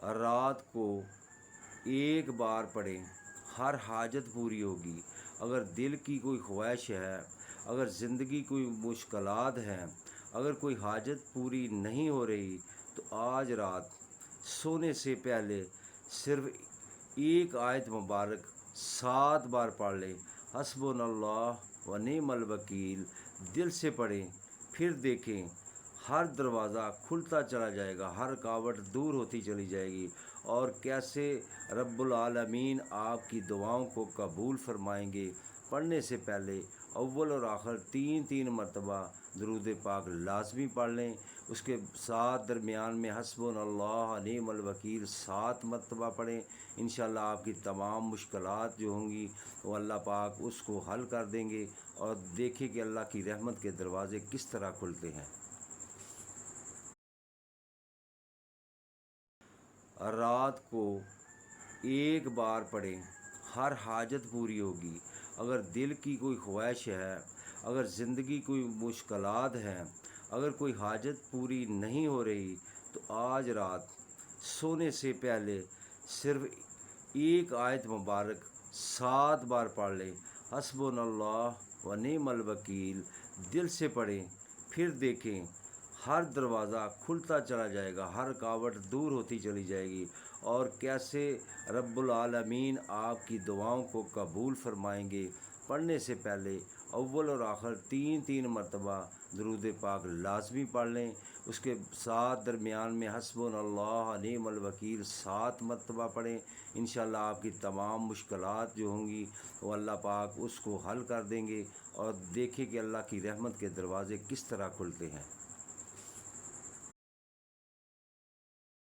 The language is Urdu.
رات کو ایک بار پڑھیں، ہر حاجت پوری ہوگی۔ اگر دل کی کوئی خواہش ہے، اگر زندگی کوئی مشکلات ہیں، اگر کوئی حاجت پوری نہیں ہو رہی، تو آج رات سونے سے پہلے صرف ایک آیت مبارک 7 بار پڑھ لیں، حسبنا اللہ و نعم الوکیل، دل سے پڑھیں، پھر دیکھیں ہر دروازہ کھلتا چلا جائے گا، ہر رکاوٹ دور ہوتی چلی جائے گی، اور کیسے رب العالمین آپ کی دعاؤں کو قبول فرمائیں گے۔ پڑھنے سے پہلے اول اور آخر 3 مرتبہ درود پاک لازمی پڑھ لیں، اس کے ساتھ درمیان میں حسبنا اللہ و نعم الوکیل 7 مرتبہ پڑھیں۔ انشاءاللہ آپ کی تمام مشکلات جو ہوں گی وہ اللہ پاک اس کو حل کر دیں گے، اور دیکھیں کہ اللہ کی رحمت کے دروازے کس طرح کھلتے ہیں۔ رات کو ایک بار پڑھیں، ہر حاجت پوری ہوگی۔ اگر دل کی کوئی خواہش ہے، اگر زندگی کوئی مشکلات ہیں، اگر کوئی حاجت پوری نہیں ہو رہی، تو آج رات سونے سے پہلے صرف ایک آیت مبارک 7 بار پڑھ لیں، حسبنا اللہ و نعم الوکیل، دل سے پڑھیں، پھر دیکھیں ہر دروازہ کھلتا چلا جائے گا، ہر رکاوٹ دور ہوتی چلی جائے گی، اور کیسے رب العالمین آپ کی دعاؤں کو قبول فرمائیں گے۔ پڑھنے سے پہلے اول اور آخر 3 مرتبہ درود پاک لازمی پڑھ لیں، اس کے ساتھ درمیان میں حسبنا اللہ و نعم الوکیل 7 مرتبہ پڑھیں۔ انشاءاللہ آپ کی تمام مشکلات جو ہوں گی وہ اللہ پاک اس کو حل کر دیں گے، اور دیکھیں کہ اللہ کی رحمت کے دروازے کس طرح کھلتے ہیں۔